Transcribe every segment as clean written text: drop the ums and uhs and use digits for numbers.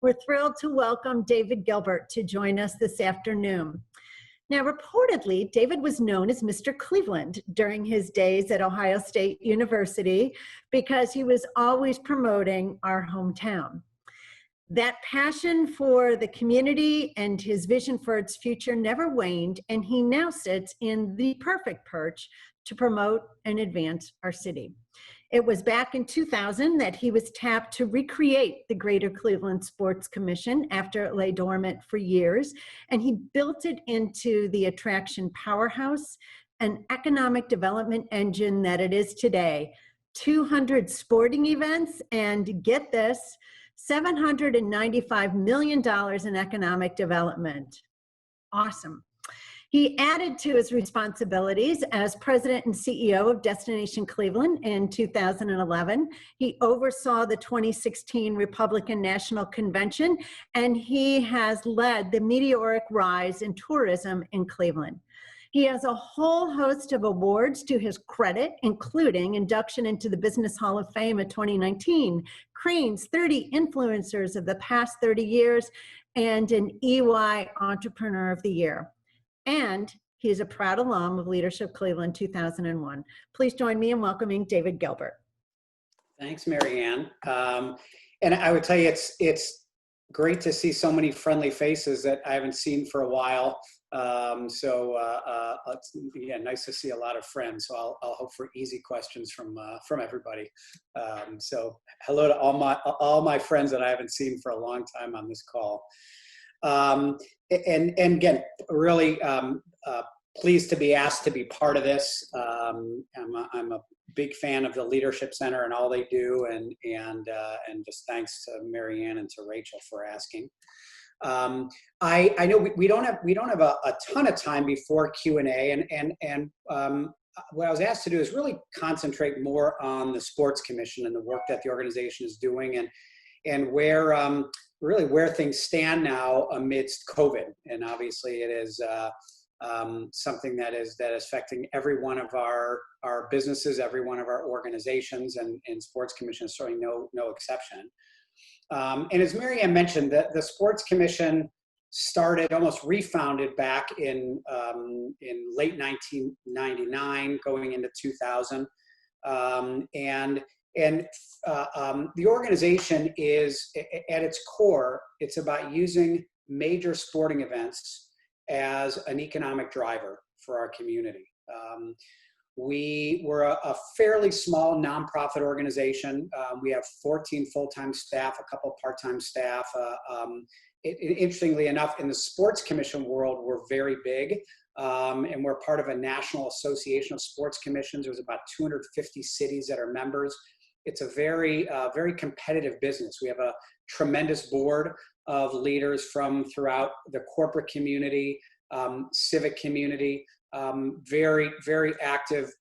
We're thrilled to welcome David Gilbert to join us this afternoon. Now, reportedly, David was known as Mr. Cleveland during his days at Ohio State University because he was always promoting our hometown. That passion for the community and his vision for its future never waned, and he now sits in the perfect perch to promote and advance our city. It was back in 2000 that he was tapped to recreate the Greater Cleveland Sports Commission after it lay dormant for years, and he built it into the attraction powerhouse and economic development engine that it is today. 200 sporting events, and get this, $795 million in economic development. Awesome. He added to his responsibilities as president and CEO of Destination Cleveland in 2011. He oversaw the 2016 Republican National Convention, and he has led the meteoric rise in tourism in Cleveland. He has a whole host of awards to his credit, including induction into the Business Hall of Fame in 2019, Crane's 30 Influencers of the Past 30 Years, and an EY Entrepreneur of the Year. And he is a proud alum of Leadership Cleveland 2001. Please join me in welcoming David Gilbert. Thanks, Mary Ann. And I would tell you, it's great to see so many friendly faces that I haven't seen for a while. It's nice to see a lot of friends. So I'll hope for easy questions from everybody. So hello to all my friends that I haven't seen for a long time on this call. And again, really pleased to be asked to be part of this. I'm a big fan of the Leadership Center and all they do, and just thanks to Mary Ann and to Rachel for asking. I know we don't have a ton of time before Q&A, and what I was asked to do is really concentrate more on the Sports Commission and the work that the organization is doing, and where really where things stand now amidst COVID. And obviously it is something that is affecting every one of our businesses, every one of our organizations, and Sports Commission is certainly no exception. And as Mary Ann mentioned, the Sports Commission started, almost refounded back in late 1999, going into 2000. The organization is, at its core, it's about using major sporting events as an economic driver for our community. We were a fairly small nonprofit organization. We have 14 full-time staff, a couple part-time staff. Interestingly enough, in the Sports Commission world, we're very big. And we're part of a national association of sports commissions. There's about 250 cities that are members. It's a very competitive business. We have a tremendous board of leaders from throughout the corporate community, civic community, very, very active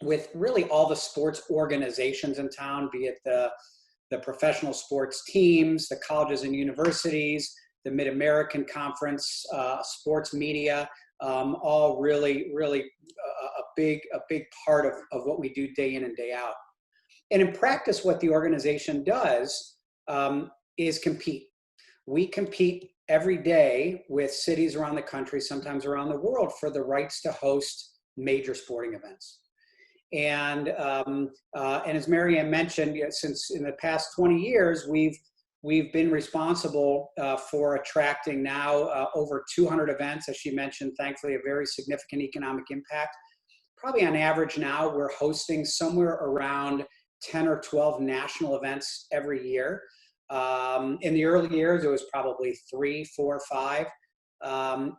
with really all the sports organizations in town, be it the professional sports teams, the colleges and universities, the Mid-American Conference, sports media, all really a big part of what we do day in and day out. And in practice, what the organization does is compete. We compete every day with cities around the country, sometimes around the world, for the rights to host major sporting events. And as Mary Ann mentioned, since in the past 20 years, we've been responsible for attracting now over 200 events, as she mentioned, thankfully a very significant economic impact. Probably on average now, we're hosting somewhere around 10 or 12 national events every year. In the early years, it was probably 3, 4, 5.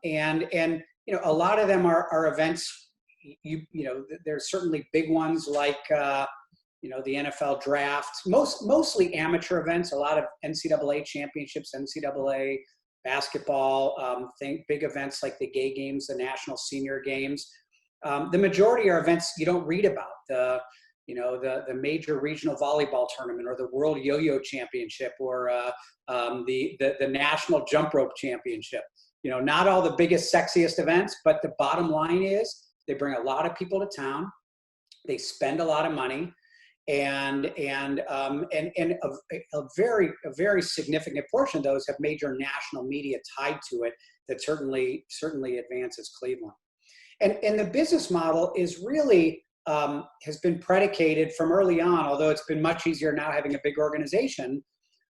And a lot of them are events, there's certainly big ones like, the NFL draft, mostly amateur events, a lot of NCAA championships, NCAA basketball, big events like the gay games, the national senior games. The majority are events you don't read about, the major regional volleyball tournament or the World Yo-Yo Championship or the National Jump Rope Championship. Not all the biggest, sexiest events, but the bottom line is they bring a lot of people to town. They spend a lot of money. And a very significant portion of those have major national media tied to it that certainly advances Cleveland. And the business model is really has been predicated from early on, although it's been much easier now having a big organization.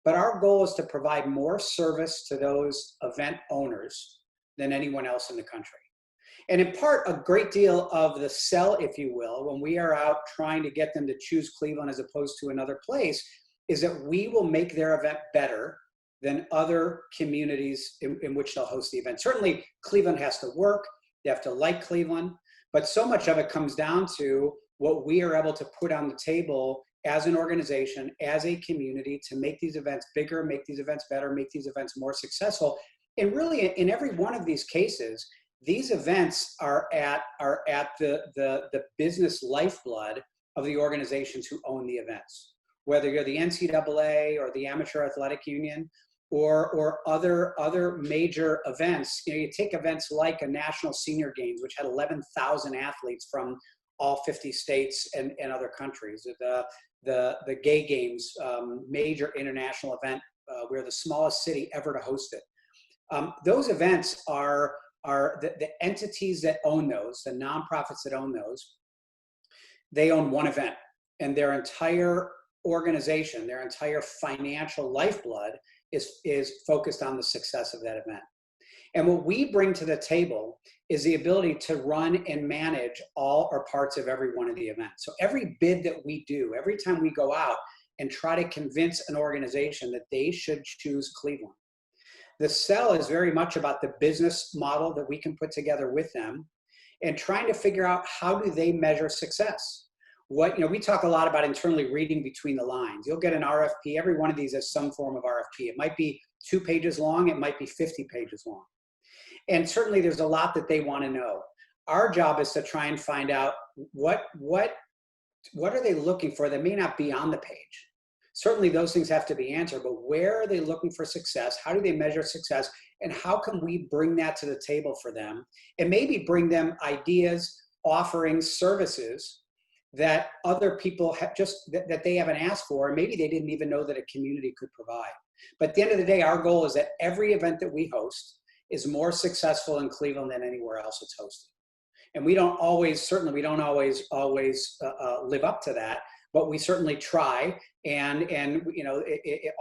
But our goal is to provide more service to those event owners than anyone else in the country. And in part, a great deal of the sell, if you will, when we are out trying to get them to choose Cleveland as opposed to another place, is that we will make their event better than other communities in which they'll host the event. Certainly, Cleveland has to work. They have to like Cleveland. But so much of it comes down to what we are able to put on the table as an organization, as a community, to make these events bigger, make these events better, make these events more successful. And really, in every one of these cases, these events are at the business lifeblood of the organizations who own the events. Whether you're the NCAA or the Amateur Athletic Union or other major events, you take events like a National Senior Games, which had 11,000 athletes from all 50 states and other countries. The Gay Games, major international event. We're the smallest city ever to host it. Those events are the entities that own those, the nonprofits that own those. They own one event, and their entire organization, their entire financial lifeblood is focused on the success of that event. And what we bring to the table is the ability to run and manage all or parts of every one of the events. So every bid that we do, every time we go out and try to convince an organization that they should choose Cleveland, the sell is very much about the business model that we can put together with them and trying to figure out how do they measure success. We talk a lot about internally reading between the lines. You'll get an RFP. Every one of these has some form of RFP. It might be 2 pages long. It might be 50 pages long. And certainly there's a lot that they want to know. Our job is to try and find out what are they looking for that may not be on the page. Certainly those things have to be answered, but where are they looking for success? How do they measure success? And how can we bring that to the table for them and maybe bring them ideas, offerings, services that other people have that they haven't asked for, and maybe they didn't even know that a community could provide. But at the end of the day, our goal is that every event that we host is more successful in Cleveland than anywhere else it's hosted. And we don't always live up to that, but we certainly try. And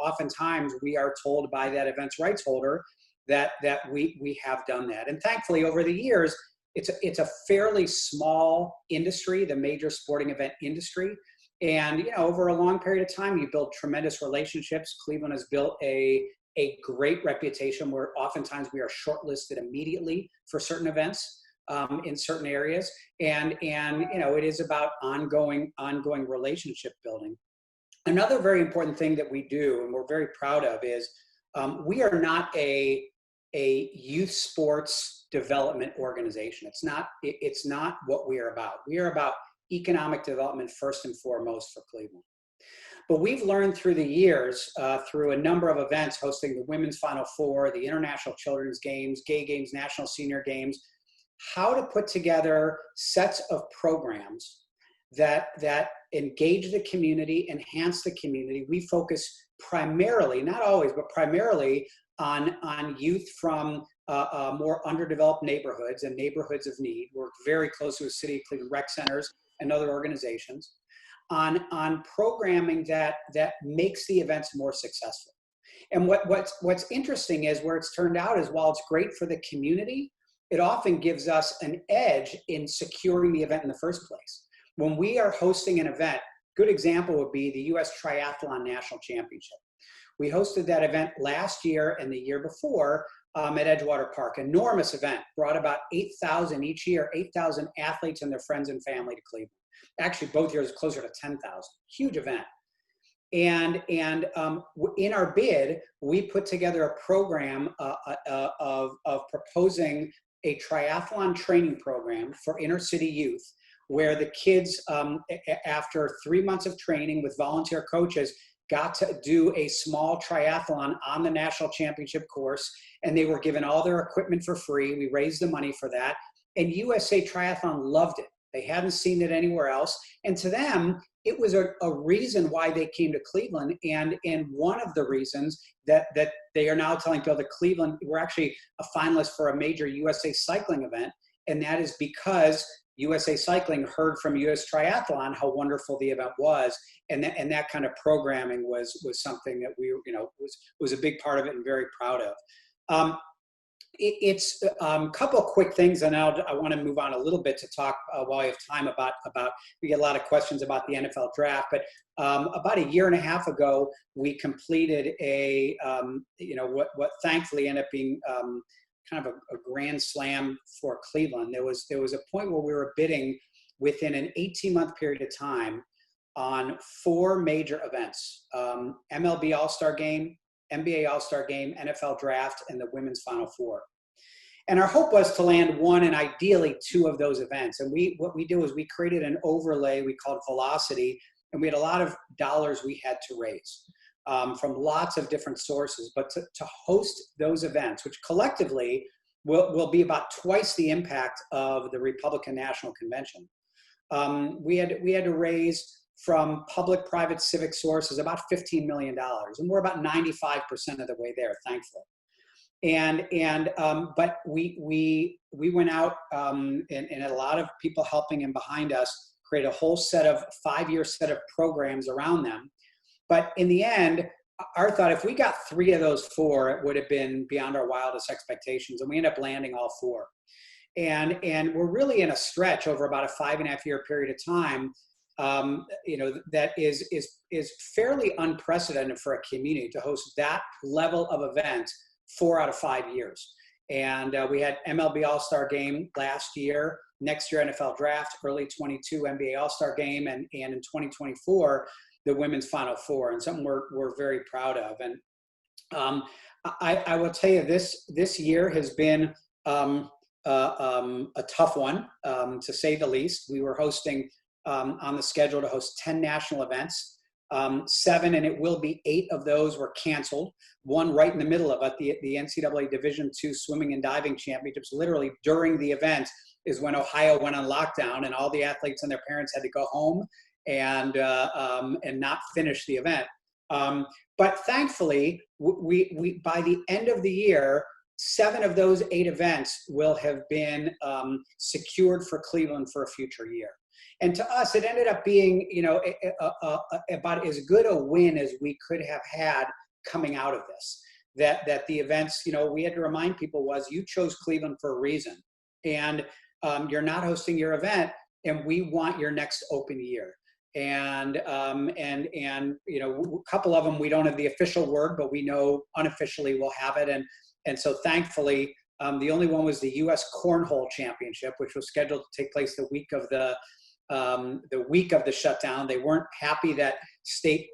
oftentimes we are told by that event's rights holder that we have done that. And thankfully, over the years, it's a fairly small industry, the major sporting event industry. And over a long period of time, you build tremendous relationships. Cleveland has built a great reputation where oftentimes we are shortlisted immediately for certain events in certain areas. And it is about ongoing relationship building. Another very important thing that we do, and we're very proud of, is we are not a youth sports development organization. It's not what we are about. We are about economic development first and foremost for Cleveland. But we've learned through the years, through a number of events, hosting the Women's Final Four, the International Children's Games, Gay Games, National Senior Games, how to put together sets of programs that engage the community, enhance the community. We focus primarily, not always, but primarily on youth from more underdeveloped neighborhoods and neighborhoods of need. We're very close to the City of Cleveland rec centers and other organizations on programming that makes the events more successful. And what's interesting is where it's turned out is while it's great for the community, it often gives us an edge in securing the event in the first place. When we are hosting an event, good example would be the US Triathlon National Championship. We hosted that event last year and the year before at Edgewater Park. Enormous event, brought about 8,000 each year, 8,000 athletes and their friends and family to Cleveland. Actually, both years closer to 10,000. Huge event. And in our bid, we put together a program of proposing a triathlon training program for inner city youth, where the kids, after 3 months of training with volunteer coaches, got to do a small triathlon on the national championship course, and they were given all their equipment for free. We raised the money for that, and USA Triathlon loved it. They hadn't seen it anywhere else, and to them, it was a reason why they came to Cleveland. And one of the reasons that they are now telling people that Cleveland, we're actually a finalist for a major USA Cycling event. And that is because USA Cycling heard from US Triathlon how wonderful the event was. And that kind of programming was something that we, was a big part of it and very proud of. It's a couple of quick things, and I want to move on a little bit to talk while I have time about we get a lot of questions about the NFL draft, but about a year and a half ago, we completed a, what thankfully ended up being kind of a grand slam for Cleveland. There was a point where we were bidding within an 18-month period of time on 4 major events: MLB All-Star Game, NBA All-Star Game, NFL Draft, and the Women's Final Four. And our hope was to land 1 and ideally 2 of those events. And what we do is we created an overlay we called Velocity, and we had a lot of dollars we had to raise from lots of different sources. But to host those events, which collectively will be about twice the impact of the Republican National Convention, we had to raise from public, private, civic sources about $15 million. And we're about 95% of the way there, thankfully. But we went out and had a lot of people helping and behind us create a whole 5-year set of programs around them. But in the end, our thought, if we got 3 of those 4, it would have been beyond our wildest expectations. And we ended up landing all 4. And we're really in a stretch over about a 5.5-year period of time, that is fairly unprecedented for a community to host that level of event 4 out of 5 years. And we had MLB All-Star Game last year, next year NFL Draft, early 22 NBA All-Star Game, and in 2024, the Women's Final Four, and something we're very proud of. And I will tell you, this year has been a tough one, to say the least. We were hosting on the schedule to host 10 national events. 7, and it will be 8 of those were canceled. 1 right in the middle of it, the NCAA Division II Swimming and Diving Championships. Literally during the event is when Ohio went on lockdown, and all the athletes and their parents had to go home and not finish the event. But thankfully, we by the end of the year, 7 of those 8 events will have been secured for Cleveland for a future year. And to us, it ended up being, about as good a win as we could have had coming out of this. That the events, we had to remind people was, you chose Cleveland for a reason, and you're not hosting your event, and we want your next open year. And a couple of them, we don't have the official word, but we know unofficially we'll have it. And so thankfully, the only one was the Us Cornhole Championship, which was scheduled to take place the week of the shutdown. They weren't happy that state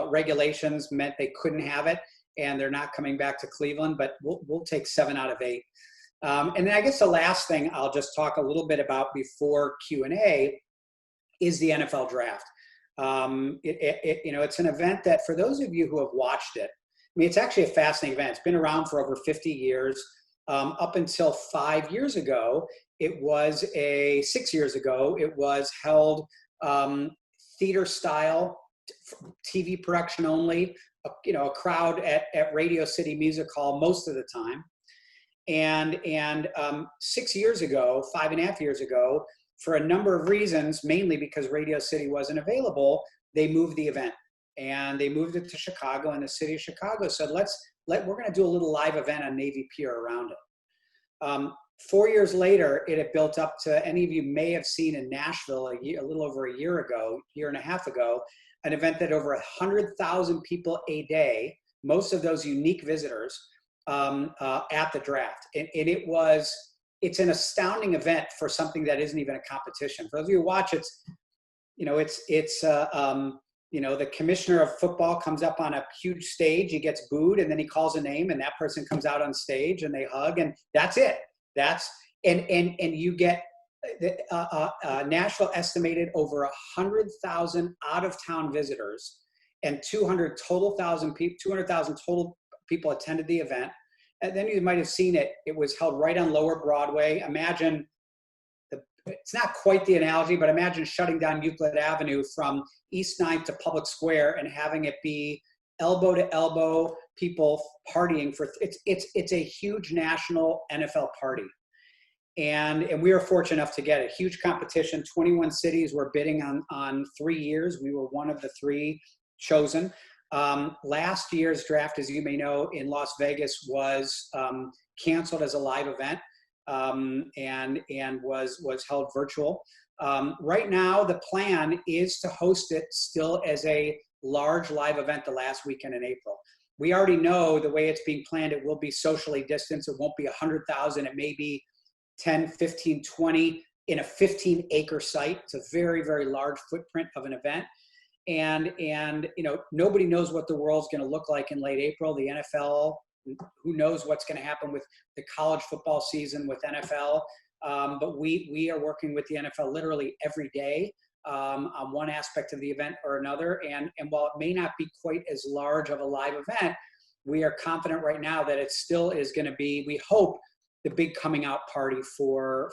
regulations meant they couldn't have it, and they're not coming back to Cleveland, but we'll take 7 out of 8. And then I guess the last thing I'll just talk a little bit about before Q&A is the NFL Draft. It's an event that, for those of you who have watched it, I mean, it's actually a fascinating event. It's been around for over 50 years. Up until 5 years ago, 6 years ago, it was held theater style, TV production only, a crowd at Radio City Music Hall most of the time. And 6 years ago, 5.5 years ago, for a number of reasons, mainly because Radio City wasn't available, they moved the event. And they moved it to Chicago, and the city of Chicago said, we're going to do a little live event on Navy Pier around it. 4 years later, it had built up to, any of you may have seen in Nashville a little over a year and a half ago, an event that over 100,000 people a day, most of those unique visitors, at the draft. And it's an astounding event for something that isn't even a competition. For those of you who watch, the commissioner of football comes up on a huge stage, he gets booed, and then he calls a name, and that person comes out on stage and they hug, and that's it. And you get Nashville estimated over 100,000 out-of-town visitors, and 200,000 total people attended the event. And then you might have seen it. It was held right on Lower Broadway. Imagine it's not quite the analogy, but imagine shutting down Euclid Avenue from East 9th to Public Square and having it be elbow to elbow people partying for, it's a huge national NFL party. And we were fortunate enough to get a huge competition. 21 cities were bidding on 3 years. We were one of the 3 chosen. Last year's draft, as you may know, in Las Vegas was canceled as a live event and was held virtual. Right now, the plan is to host it still as a large live event the last weekend in April. We already know the way it's being planned, it will be socially distanced. It won't be 100,000. It may be 10, 15, 20 in a 15-acre site. It's a very, very large footprint of an event. And nobody knows what the world's going to look like in late April. The NFL, who knows what's going to happen with the college football season with NFL. But we are working with the NFL literally every day on one aspect of the event or another. And while it may not be quite as large of a live event, we are confident right now that it still is going to be, we hope, the big coming out party for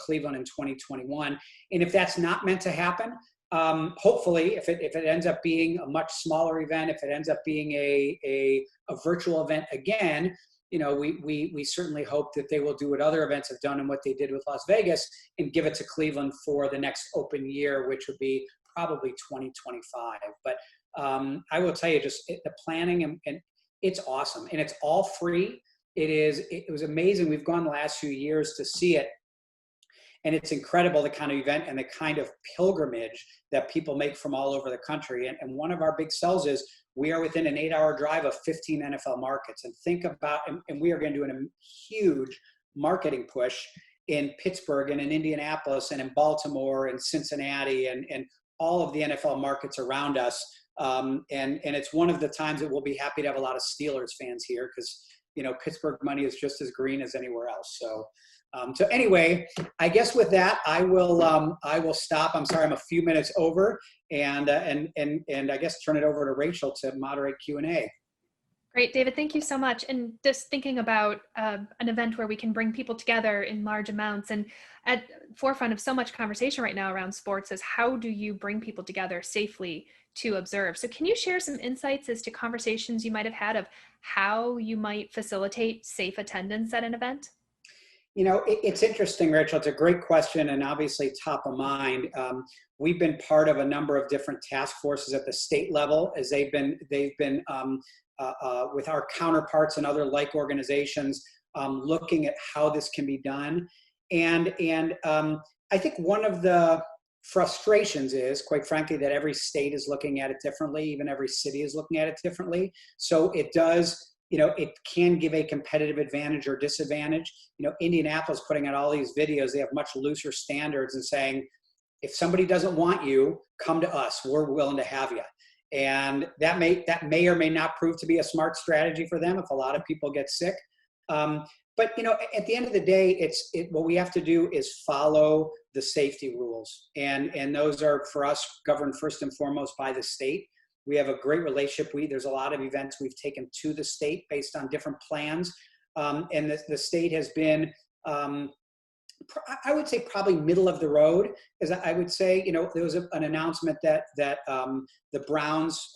Cleveland in 2021. And if that's not meant to happen, hopefully, if it ends up being a much smaller event, if it ends up being a virtual event again, we certainly hope that they will do what other events have done and what they did with Las Vegas and give it to Cleveland for the next open year, which would be probably 2025. But I will tell you, the planning and it's awesome, and it's all free. It was amazing. We've gone the last few years to see it. And it's incredible, the kind of event and the kind of pilgrimage that people make from all over the country. And one of our big sells is we are within an 8-hour drive of 15 NFL markets. And think about, and we are going to do a huge marketing push in Pittsburgh and in Indianapolis and in Baltimore and Cincinnati and all of the NFL markets around us. And it's one of the times that we'll be happy to have a lot of Steelers fans here because, Pittsburgh money is just as green as anywhere else. So anyway, I guess with that, I will stop. I'm sorry, I'm a few minutes over, and I guess turn it over to Rachel to moderate Q&A. Great, David, thank you so much. And just thinking about an event where we can bring people together in large amounts, and at forefront of so much conversation right now around sports is how do you bring people together safely to observe? So can you share some insights as to conversations you might have had of how you might facilitate safe attendance at an event? It's interesting, Rachel. It's a great question and obviously top of mind. We've been part of a number of different task forces at the state level as they've been with our counterparts and other like organizations looking at how this can be done. And I think one of the frustrations is, quite frankly, that every state is looking at it differently. Even every city is looking at it differently. So it does. It can give a competitive advantage or disadvantage. Indianapolis putting out all these videos, they have much looser standards and saying, if somebody doesn't want you, come to us. We're willing to have you. And that may or may not prove to be a smart strategy for them if a lot of people get sick. But at the end of the day, what we have to do is follow the safety rules. And those are, for us, governed first and foremost by the state. We have a great relationship. There's a lot of events we've taken to the state based on different plans. And the state has been, I would say, probably middle of the road. As I would say, there was an announcement that the Browns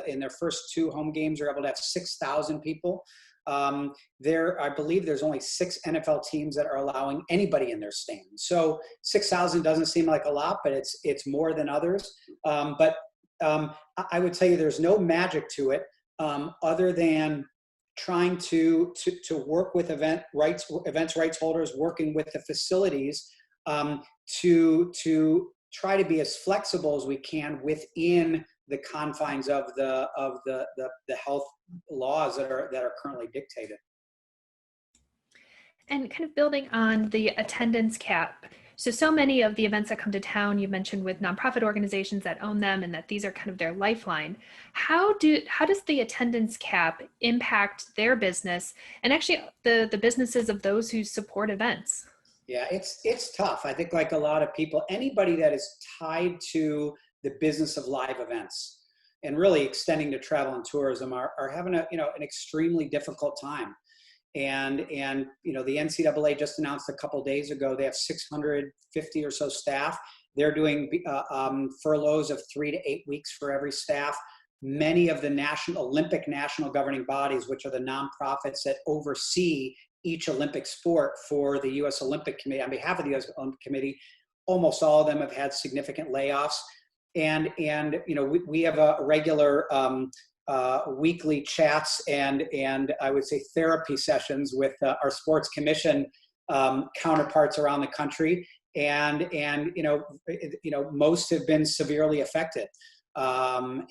in their first 2 home games are able to have 6,000 people. I believe there's only 6 NFL teams that are allowing anybody in their stands. So 6,000 doesn't seem like a lot, but it's more than others. But I would tell you there's no magic to it other than trying to work with events rights holders, working with the facilities to try to be as flexible as we can within the confines of the health laws that are currently dictated. And kind of building on the attendance cap. So many of the events that come to town, you mentioned with nonprofit organizations that own them and that these are kind of their lifeline. How does the attendance cap impact their business and actually the businesses of those who support events? Yeah, it's tough. I think like a lot of people, anybody that is tied to the business of live events and really extending to travel and tourism are having an extremely difficult time. And you know, the NCAA just announced a couple days ago they have 650 or so staff. They're doing furloughs of 3 to 8 weeks for every staff. Many of the Olympic national governing bodies, which are the nonprofits that oversee each Olympic sport for the U.S. Olympic Committee, on behalf of the U.S. Olympic Committee, almost all of them have had significant layoffs. And you know, we have a regular weekly chats and I would say therapy sessions with our sports commission counterparts around the country. And you know, most have been severely affected. So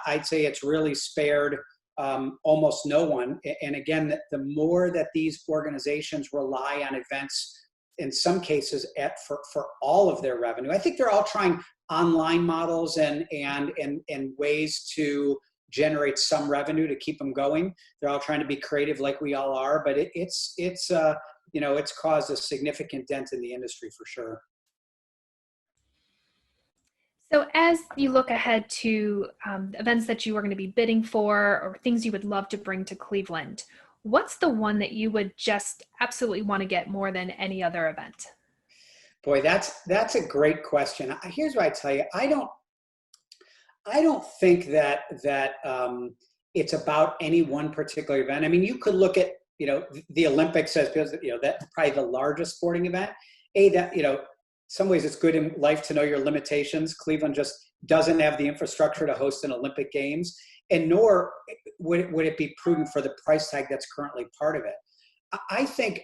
I'd say it's really spared almost no one. And again, the more that these organizations rely on events, in some cases for all of their revenue, I think they're all trying online models and ways to generate some revenue to keep them going. They're all trying to be creative like we all are, but it's you know, it's caused a significant dent in the industry for sure. So as you look ahead to events that you are going to be bidding for or things you would love to bring to Cleveland, what's the one that you would just absolutely want to get more than any other event? Boy, that's a great question. Here's what I tell you. I don't think that it's about any one particular event. I mean, you could look at, you know, the Olympics as, you know, that's probably the largest sporting event. That, you know, some ways it's good in life to know your limitations. Cleveland just doesn't have the infrastructure to host an Olympic Games, and nor would it be prudent for the price tag that's currently part of it. I think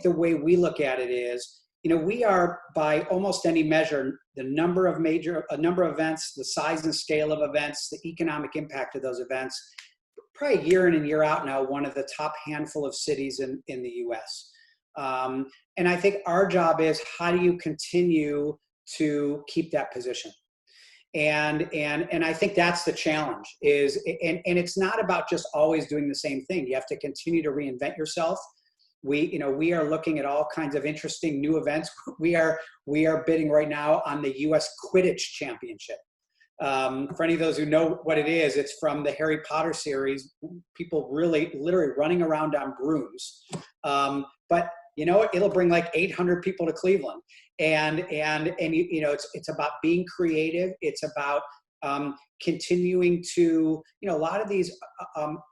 the way we look at it is, you know, we are, by almost any measure, a number of events, the size and scale of events, the economic impact of those events, probably year in and year out now, one of the top handful of cities in the U.S. And I think our job is, how do you continue to keep that position? And I think that's the challenge is, and it's not about just always doing the same thing. You have to continue to reinvent yourself. We are looking at all kinds of interesting new events. We are bidding right now on the Us Quidditch Championship. For any of those who know what it is, it's from the Harry Potter series. People really literally running around on brooms. But you know, it'll bring like 800 people to Cleveland. And you know, it's about being creative. It's about continuing to, you know, a lot of these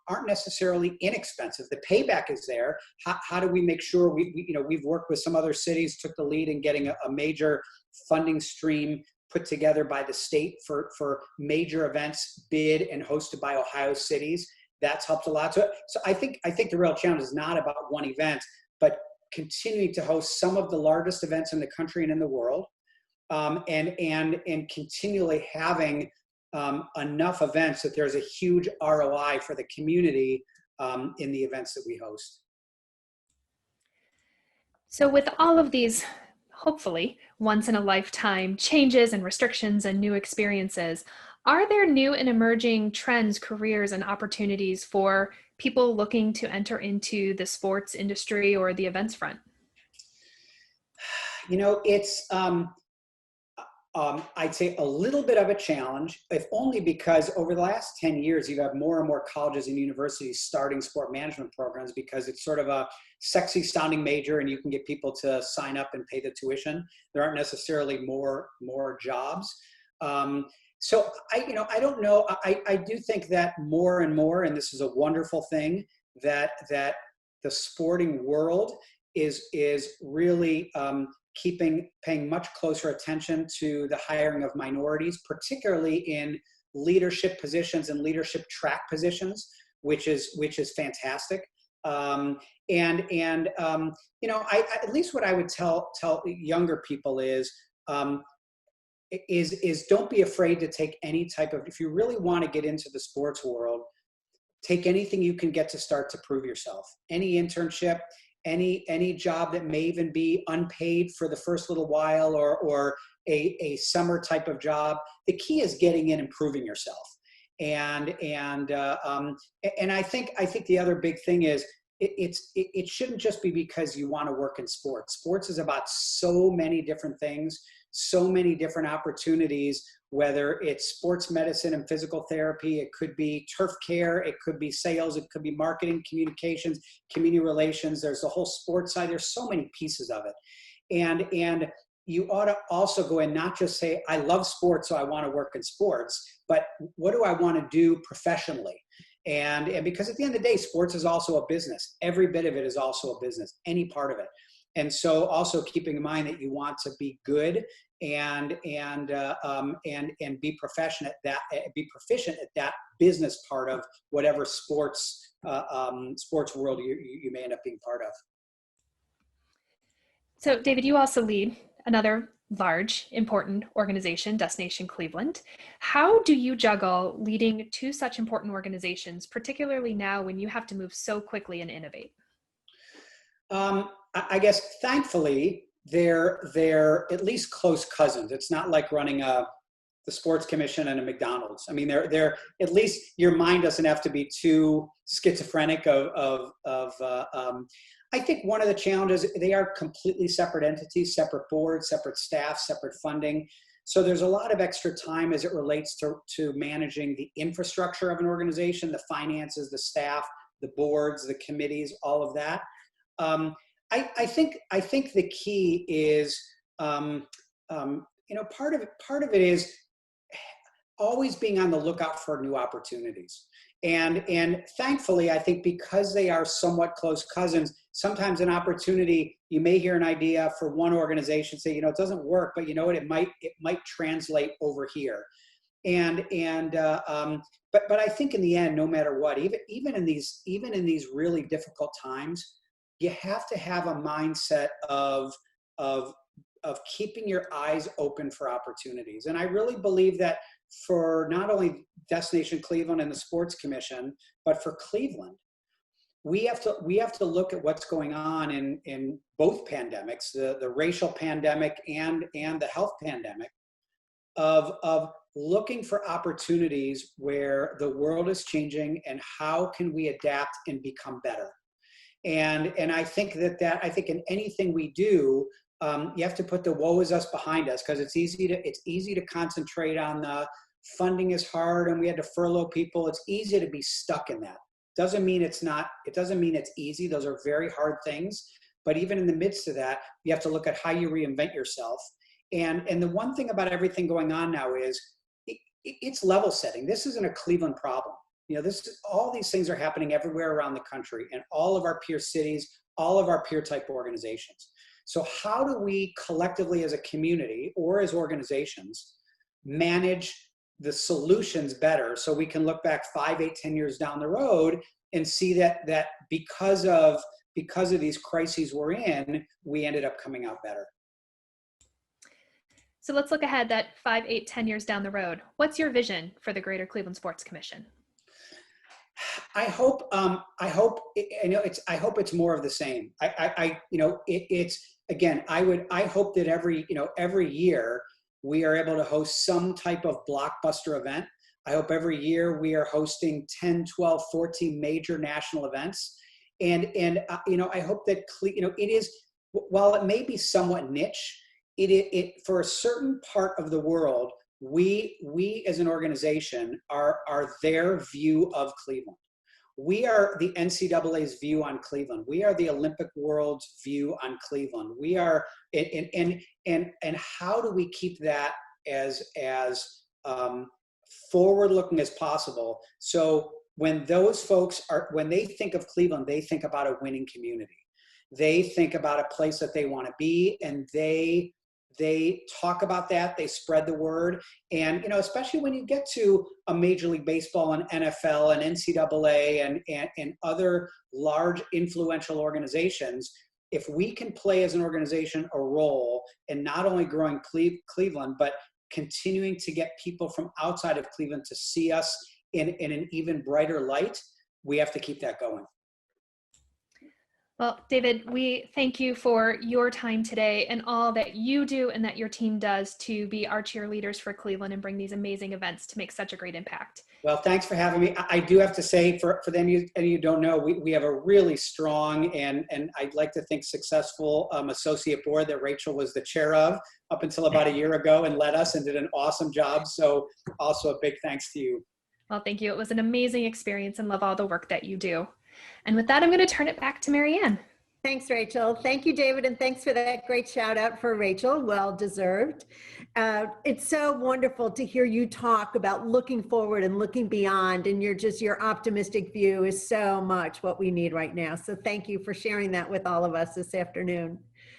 aren't necessarily inexpensive. The payback is there. How do we make sure you know, we've worked with some other cities, took the lead in getting a major funding stream put together by the state for major events bid and hosted by Ohio cities. That's helped a lot. So I think the real challenge is not about one event, but continuing to host some of the largest events in the country and in the world, and continually having enough events that there's a huge ROI for the community in the events that we host. So with all of these, hopefully, once in a lifetime changes and restrictions and new experiences, are there new and emerging trends, careers, and opportunities for people looking to enter into the sports industry or the events front? You know, it's, I'd say a little bit of a challenge, if only because over the last 10 years, you have more and more colleges and universities starting sport management programs because it's sort of a sexy sounding major and you can get people to sign up and pay the tuition. There aren't necessarily more jobs. So I don't know. I do think that more and more, and this is a wonderful thing, that the sporting world is really paying much closer attention to the hiring of minorities, particularly in leadership positions and leadership track positions, which is fantastic. At least what I would tell younger people is don't be afraid to take any type of, if you really want to get into the sports world, take anything you can get to start to prove yourself. Any internship, any job that may even be unpaid for the first little while, or a summer type of job. The key is getting in and proving yourself. And I think the other big thing is it shouldn't just be because you want to work in sports. Sports is about so many different things, so many different opportunities whether it's sports medicine and physical therapy, it could be turf care, it could be sales, it could be marketing, communications, community relations. There's the whole sports side. There's so many pieces of it. And you ought to also go in, not just say, I love sports, so I want to work in sports, but what do I want to do professionally? And because at the end of the day, sports is also a business. Every bit of it is also a business, any part of it. And so also keeping in mind that you want to be good and be proficient at that business part of whatever sports world you may end up being part of. So David, you also lead another large, important organization, Destination Cleveland. How do you juggle leading two such important organizations, particularly now when you have to move so quickly and innovate? I guess thankfully they're at least close cousins. It's not like running the sports commission and a McDonald's. I mean, they're at least your mind doesn't have to be too schizophrenic I think one of the challenges, they are completely separate entities, separate boards, separate staff, separate funding. So there's a lot of extra time as it relates to managing the infrastructure of an organization, the finances, the staff, the boards, the committees, all of that. I think the key is, part of it is always being on the lookout for new opportunities. And thankfully, I think because they are somewhat close cousins, sometimes an opportunity, you may hear an idea for one organization, say, it doesn't work, but you know what, it might translate over here. But I think in the end, no matter what, even in these really difficult times, you have to have a mindset of keeping your eyes open for opportunities. And I really believe that for not only Destination Cleveland and the Sports Commission, but for Cleveland, we have to look at what's going on in both pandemics, the racial pandemic and the health pandemic, of looking for opportunities where the world is changing and how can we adapt and become better. And I think I think in anything we do, you have to put the woe is us behind us, because it's easy to concentrate on the funding is hard and we had to furlough people. It's easy to be stuck in that. Doesn't mean it's easy. Those are very hard things. But even in the midst of that, you have to look at how you reinvent yourself. And the one thing about everything going on now is it's level setting. This isn't a Cleveland problem. All these things are happening everywhere around the country, and all of our peer cities, all of our peer type organizations. So how do we collectively as a community or as organizations manage the solutions better, so we can look back 5, 8, 10 years down the road and see that because of these crises we're in, we ended up coming out better. So let's look ahead that 5, 8, 10 years down the road. What's your vision for the Greater Cleveland Sports Commission? I hope it's more of the same. I hope that every year we are able to host some type of blockbuster event. I hope every year we are hosting 10, 12, 14 major national events. And I hope that, it is, while it may be somewhat niche, it for a certain part of the world, we as an organization are their view of Cleveland. We are the NCAA's view on Cleveland. We are the Olympic world's view on Cleveland. We are, and how do we keep that as forward-looking as possible? So when those folks when they think of Cleveland, they think about a winning community. They think about a place that they want to be, and they talk about that, they spread the word. And, especially when you get to a Major League Baseball and NFL and NCAA and other large influential organizations, if we can play as an organization a role in not only growing Cleveland, but continuing to get people from outside of Cleveland to see us in an even brighter light, we have to keep that going. Well, David, we thank you for your time today and all that you do and that your team does to be our cheerleaders for Cleveland and bring these amazing events to make such a great impact. Well, thanks for having me. I do have to say, for them you don't know, we have a really strong and I'd like to think successful associate board that Rachel was the chair of up until about a year ago and led us and did an awesome job. So also a big thanks to you. Well, thank you. It was an amazing experience and love all the work that you do. And with that, I'm going to turn it back to Marianne. Thanks, Rachel. Thank you, David, and thanks for that great shout out for Rachel. Well deserved. It's so wonderful to hear you talk about looking forward and looking beyond, and your optimistic view is so much what we need right now. So thank you for sharing that with all of us this afternoon.